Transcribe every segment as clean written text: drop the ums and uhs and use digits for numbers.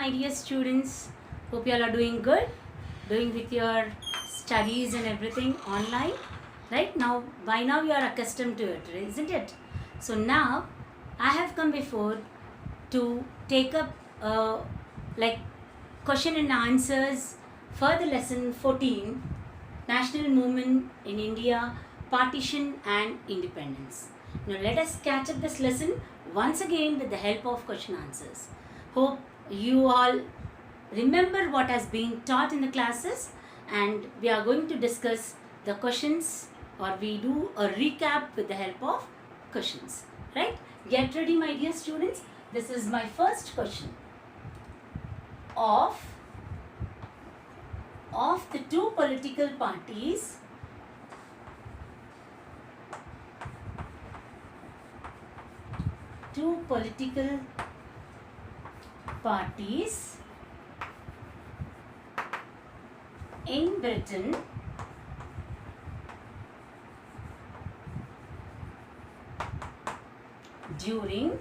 my dear students. Hope you all are doing good, doing with your studies and everything online. Right now, by now you are accustomed to it, isn't it? So now I have come before to take up like question and answers for the lesson 14, National Movement in India, Partition and Independence. Now let us catch up this lesson once again with the help of question answers. Hope you all remember what has been taught in the classes, and we are going to discuss the questions, or we do a recap with the help of questions. Right? Get ready, my dear students. This is my first question. Of the two political parties in Britain during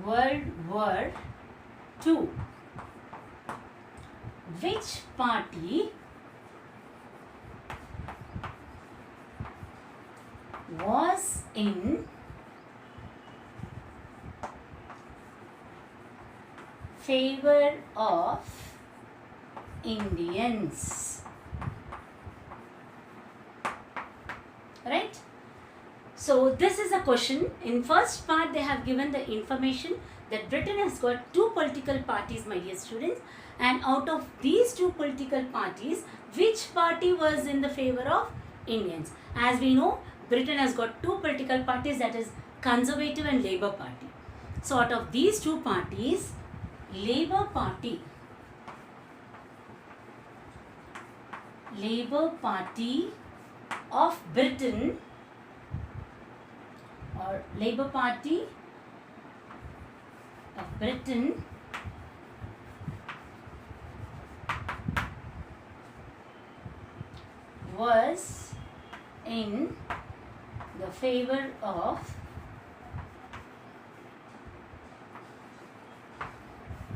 World War II. Which party was in favor of Indians? Right? So this is a question. In first part they have given the information that Britain has got two political parties, my dear students, and out of these two political parties, which party was in the favor of Indians? As we know, Britain has got two political parties, that is Conservative and Labour Party. So out of these two parties, Labour Party of Britain, or Labour Party of Britain was in the favor of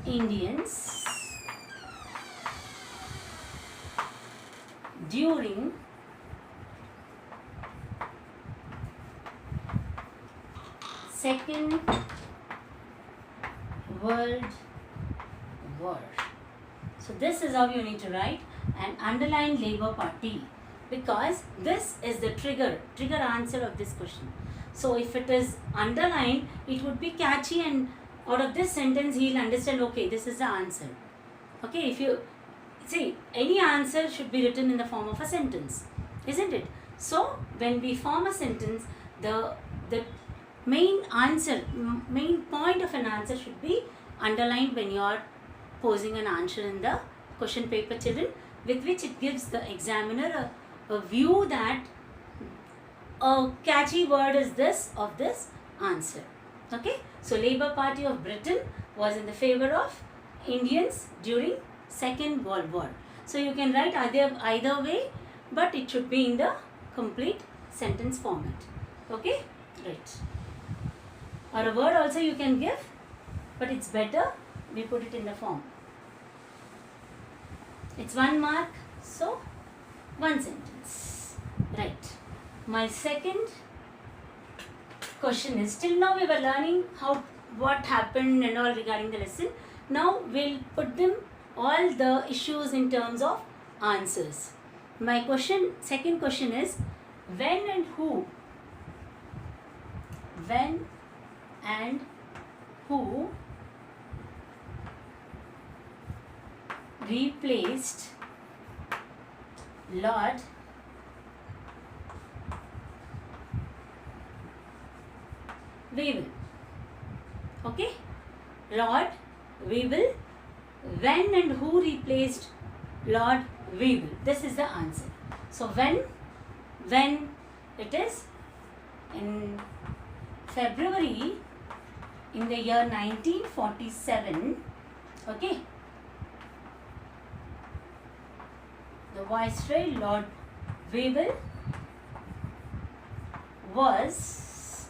Indians during Second World War. So this is how you need to write and underline Labour Party, because this is the trigger answer of this question. So if it is underlined, it would be catchy, and out of this sentence he will understand, okay, this is the answer. Okay, if you see, any answer should be written in the form of a sentence, isn't it? So when we form a sentence, the main point of an answer should be underlined when you are posing an answer in the question paper, children, with which it gives the examiner a view that a catchy word is this of this answer. Okay, so Labour Party of Britain was in the favor of Indians during Second World War. So you can write either way, but it should be in the complete sentence format. Okay, right. Or a word also you can give, but it's better we put it in the form. It's 1 mark, so 1 sentence. Right. My second question is, till now we were learning what happened and all regarding the lesson. Now we'll put them all the issues in terms of answers. My second question is, when and who replaced Lord Wavell? Okay, Lord Wavell. When and who replaced Lord Wavell? This is the answer. So when it is in February in the year 1947, okay, the Viceroy Lord Wavell was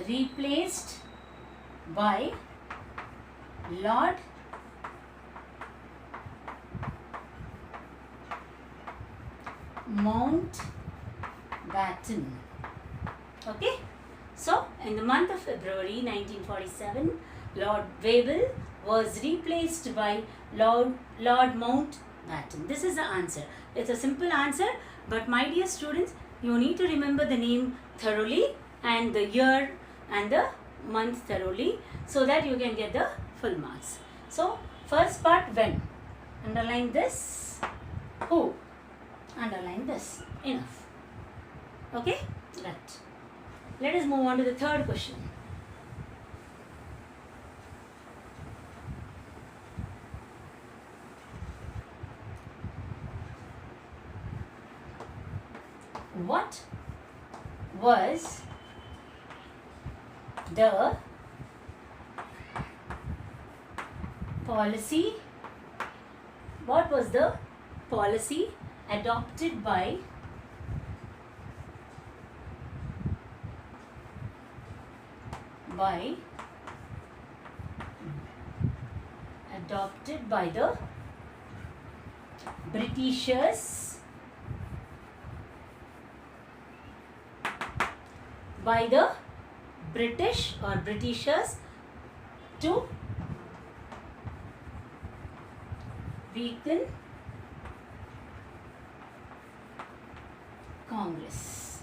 replaced by Lord Mountbatten. Okay, so in the month of February 1947, Lord Wavell was replaced by Lord Mountbatten. This is the answer. It's a simple answer, but my dear students, you need to remember the name thoroughly and the year and the month thoroughly, so that you can get the full marks. So first part, when. Underline this. Who. Underline this. Enough. Okay? Right. Let us move on to the third question. What was the policy? What was the policy adopted by the Britishers, by the British or Britishers to weaken Congress.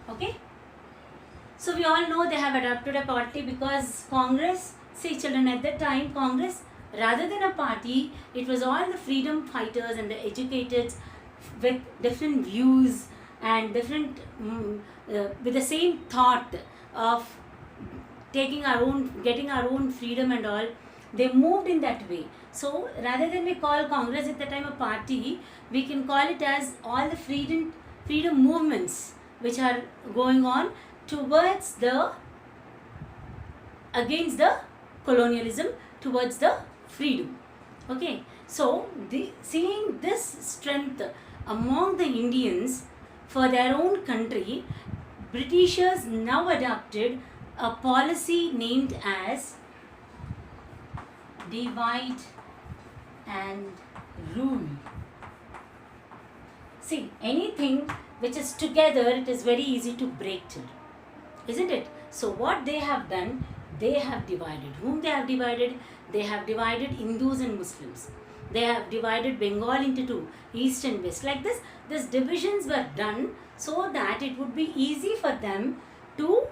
Okay, so we all know they have adopted a party because Congress, see children, at that time Congress, rather than a party, it was all the freedom fighters and the educated with different views and different with the same thought of getting our own freedom and all. They moved in that way. So rather than we call Congress at the time a party, we can call it as all the freedom movements which are going on towards the against the colonialism, towards the freedom. Okay, so seeing this strength among the Indians for their own country, Britishers now adopted a policy named as divide and rule. See, anything which is together, it is very easy to break to, isn't it? So what they have done, they have divided. Whom they have divided? They have divided Hindus and Muslims. They have divided Bengal into two, East and West. Like this, these divisions were done so that it would be easy for them to,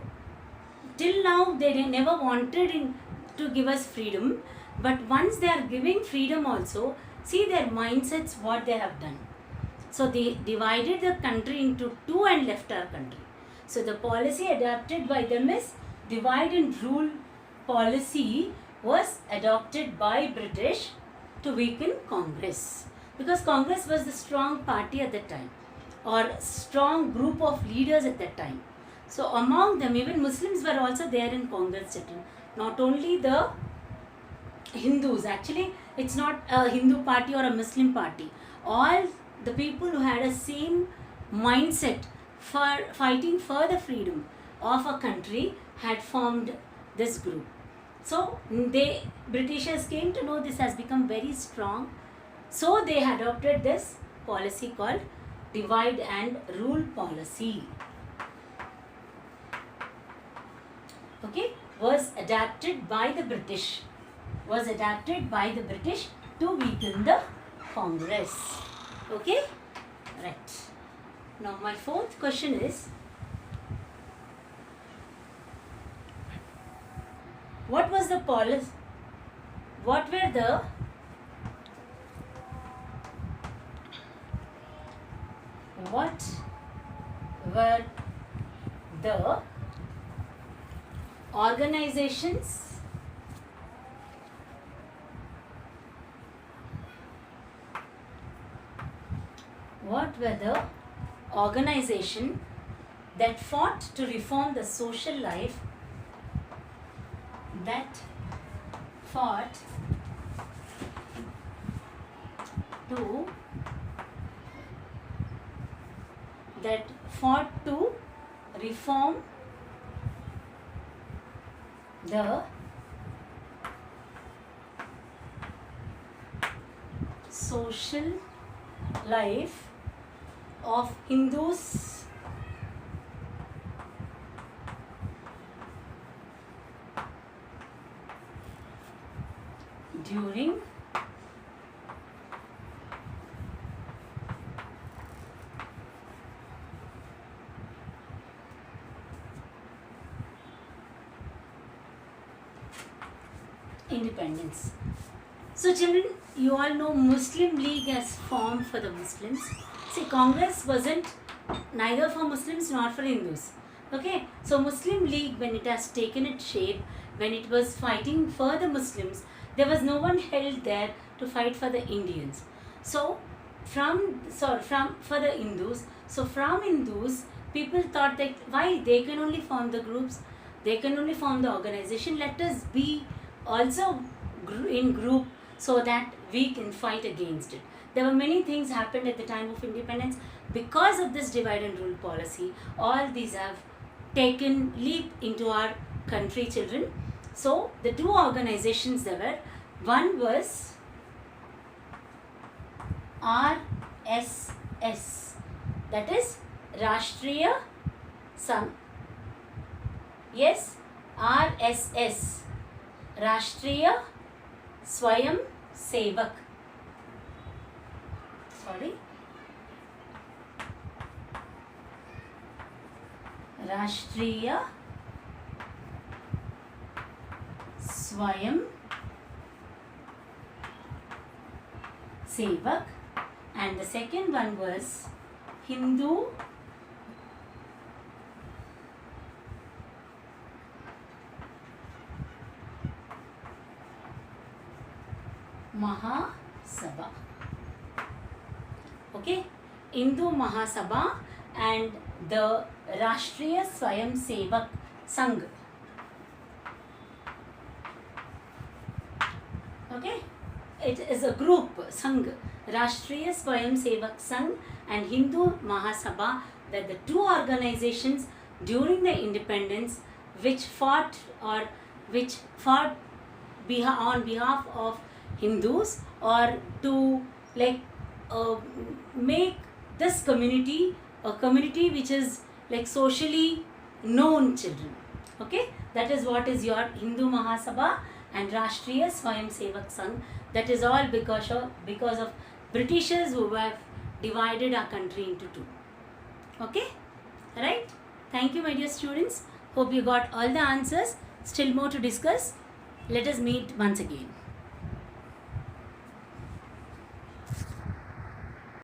till now they never wanted to give us freedom, but once they are giving freedom also, see their mindsets, what they have done. So they divided the country into two and left our country. So the policy adopted by them is divide and rule policy was adopted by British to weaken Congress, because Congress was the strong party at that time or strong group of leaders at that time. So among them, even Muslims were also there in Congress, not only the Hindus. Actually, it's not a Hindu party or a Muslim party. All the people who had a same mindset for fighting for the freedom of a country had formed this group. So Britishers came to know this has become very strong. So they adopted this policy called divide and rule policy. Okay, was adapted by the British. Was adapted by the British to weaken the Congress. Okay, right. Now my fourth question is, what was the policy? What were the organizations that fought to reform the social life, that fought to that fought to reform the social life of Hindus during independence. So children, you all know Muslim League has formed for the Muslims. See, Congress wasn't neither for Muslims nor for Hindus. Okay, so Muslim League, when it has taken its shape, when it was fighting for the Muslims, there was no one held there to fight for the Indians. So for the Hindus. So from Hindus, people thought that why they can only form the groups, they can only form the organization. Let us be also in group so that we can fight against it. There were many things happened at the time of independence. Because of this divide and rule policy, all these have taken leap into our country, children. So the two organizations there were, one was RSS, that is Rashtriya RSS, Rashtriya Swayam Sevak. Rashtriya Swayam Sevak, and the second one was Hindu Mahasabha. Okay, Hindu Mahasabha and the Rashtriya Swayam Sevak Sangh. Okay, it is a group, Sangh, Rashtriya Swayam Sevak Sangh and Hindu Mahasabha, that the two organizations during the independence which fought on behalf of Hindus, or to make this community a community which is socially known, children. Okay, that is what is your Hindu Mahasabha and Rashtriya Swayam Sevak Sangh. That is all because of Britishers who have divided our country into two. Okay, right? Thank you, my dear students. Hope you got all the answers. Still more to discuss. Let us meet once again.